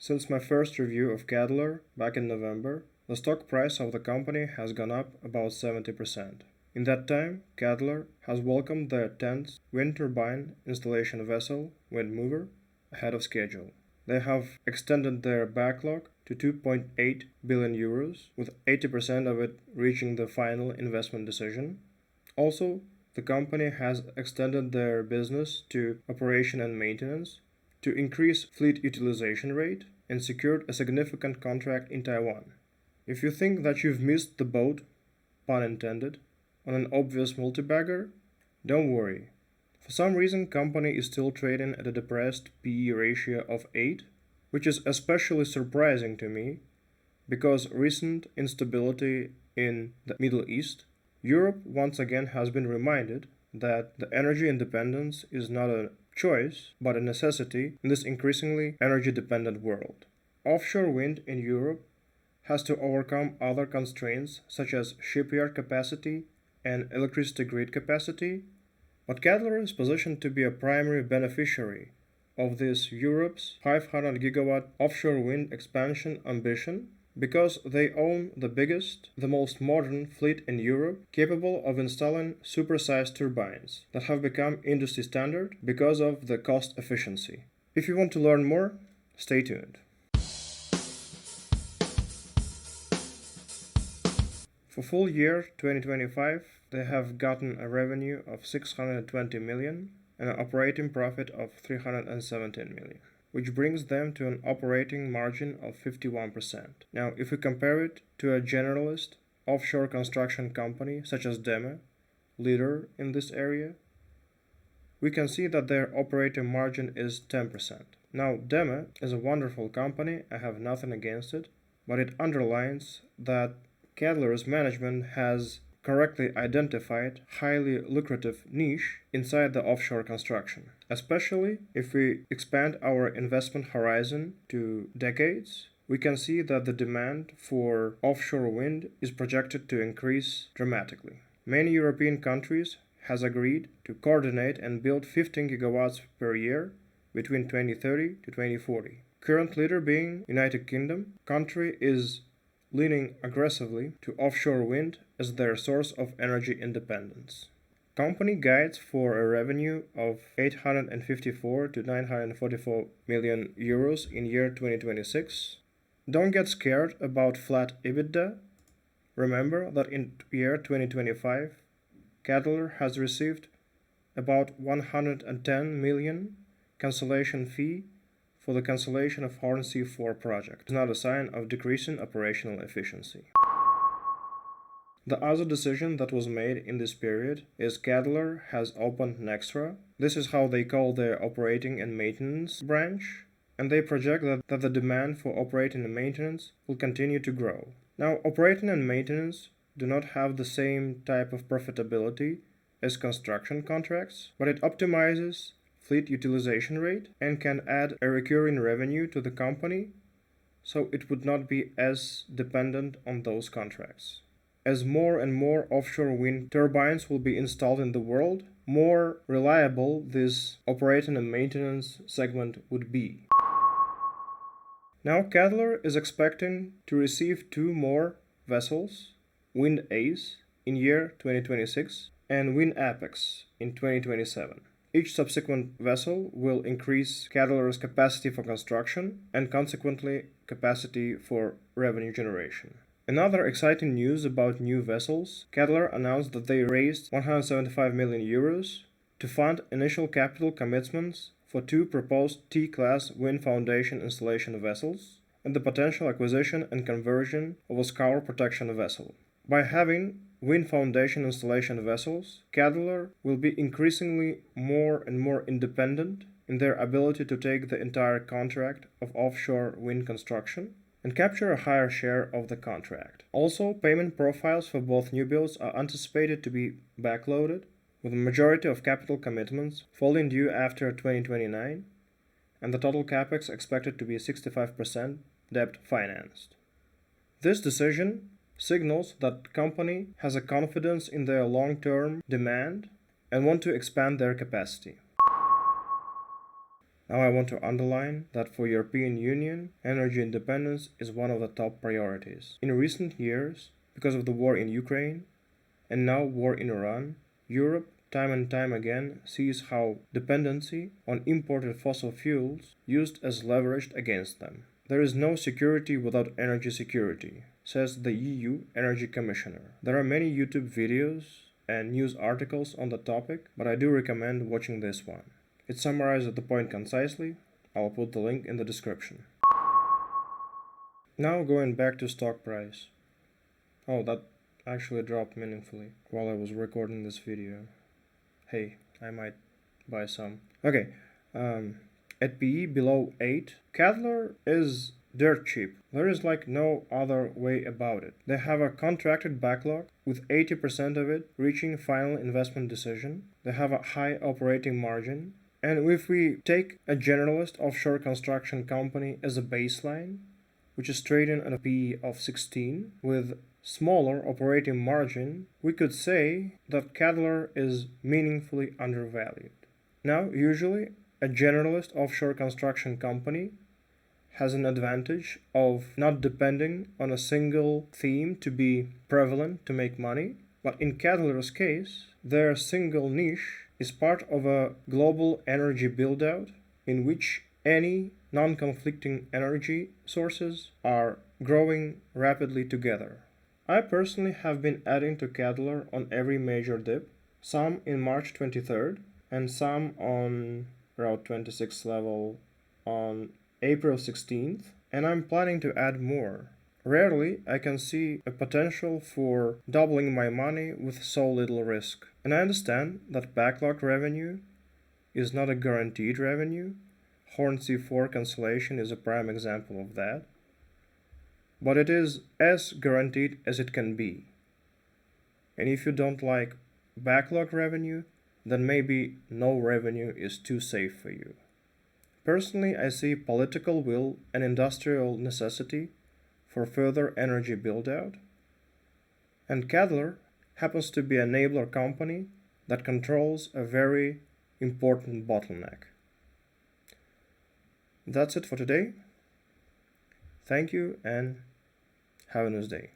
Since my first review of Cadeler back in November, the stock price of the company has gone up about 70%. In that time, Cadeler has welcomed their 10th wind turbine installation vessel, Wind Mover, ahead of schedule. They have extended their backlog to 2.8 billion euros, with 80% of it reaching the final investment decision. Also, the company has extended their business to operation and maintenance, to increase fleet utilization rate, and secured a significant contract in Taiwan. If you think that you've missed the boat, pun intended, on an obvious multi-bagger, don't worry. For some reason, company is still trading at a depressed PE ratio of 8, which is especially surprising to me because recent instability in the Middle East, Europe once again has been reminded that the energy independence is not a choice but a necessity in this increasingly energy-dependent world. Offshore wind in Europe has to overcome other constraints such as shipyard capacity and electricity grid capacity, but Cadeler is positioned to be a primary beneficiary of this Europe's 500 gigawatt offshore wind expansion ambition because they own the biggest, the most modern fleet in Europe capable of installing supersized turbines that have become industry standard because of the cost efficiency. If you want to learn more, stay tuned. For full year 2025, they have gotten a revenue of 620 million and an operating profit of 317 million, which brings them to an operating margin of 51%. Now, if we compare it to a generalist offshore construction company such as DEME, leader in this area, we can see that their operating margin is 10%. Now, DEME is a wonderful company, I have nothing against it, but it underlines that Cadeler's management has correctly identified highly lucrative niche inside the offshore construction, especially if we expand our investment horizon to decades. We can see that the demand for offshore wind is projected to increase dramatically. Many European countries has agreed to coordinate and build 15 gigawatts per year between 2030 to 2040. Current leader being United Kingdom, country is leaning aggressively to offshore wind as their source of energy independence. Company guides for a revenue of 854 to 944 million euros in year 2026. Don't get scared about flat EBITDA. Remember that in year 2025, Cadeler has received about 110 million cancellation fee for the cancellation of Hornsea 4 project. It's not a sign of decreasing operational efficiency. The other decision that was made in this period is Cadeler has opened Nexra. This is how they call their operating and maintenance branch, and they project that the demand for operating and maintenance will continue to grow. Now, operating and maintenance do not have the same type of profitability as construction contracts, but it optimizes fleet utilization rate and can add a recurring revenue to the company, so it would not be as dependent on those contracts. As more and more offshore wind turbines will be installed in the world, more reliable this operating and maintenance segment would be. Now Cadeler is expecting to receive 2 more vessels, Wind Ace in year 2026 and Wind Apex in 2027. Each subsequent vessel will increase Cadeler's capacity for construction and consequently capacity for revenue generation. Another exciting news about new vessels, Cadeler announced that they raised 175 million euros to fund initial capital commitments for 2 proposed T-class wind foundation installation vessels and the potential acquisition and conversion of a scour protection vessel. By having wind foundation installation vessels, Cadeler will be increasingly more and more independent in their ability to take the entire contract of offshore wind construction and capture a higher share of the contract. Also, payment profiles for both new builds are anticipated to be backloaded, with the majority of capital commitments falling due after 2029, and the total capex expected to be 65% debt financed. This decision signals that the company has a confidence in their long-term demand and want to expand their capacity. Now I want to underline that for European Union, energy independence is one of the top priorities. In recent years, because of the war in Ukraine and now war in Iran, Europe time and time again sees how dependency on imported fossil fuels used as leverage against them. There is no security without energy security, says the EU Energy Commissioner. There are many YouTube videos and news articles on the topic, but I do recommend watching this one. It summarizes the point concisely. I'll put the link in the description. Now going back to stock price. Oh, that actually dropped meaningfully while I was recording this video. Hey, I might buy some. Okay, at PE below 8, Cadeler is dirt cheap. There is like no other way about it. They have a contracted backlog with 80% of it reaching final investment decision. They have a high operating margin. And if we take a generalist offshore construction company as a baseline, which is trading at a PE of 16 with smaller operating margin, we could say that Cadeler is meaningfully undervalued. Now, usually, a generalist offshore construction company has an advantage of not depending on a single theme to be prevalent to make money, but in Cadeler's case, their single niche is part of a global energy build-out in which any non-conflicting energy sources are growing rapidly together. I personally have been adding to Cadeler on every major dip, some in March 23rd and some on Route 26 level on April 16th, and I'm planning to add more. Rarely I can see a potential for doubling my money with so little risk. And I understand that backlog revenue is not a guaranteed revenue. Hornsea 4 cancellation is a prime example of that. But it is as guaranteed as it can be. And if you don't like backlog revenue, then maybe no revenue is too safe for you. Personally, I see political will and industrial necessity for further energy build-out, and Cadeler happens to be an enabler company that controls a very important bottleneck. That's it for today. Thank you and have a nice day.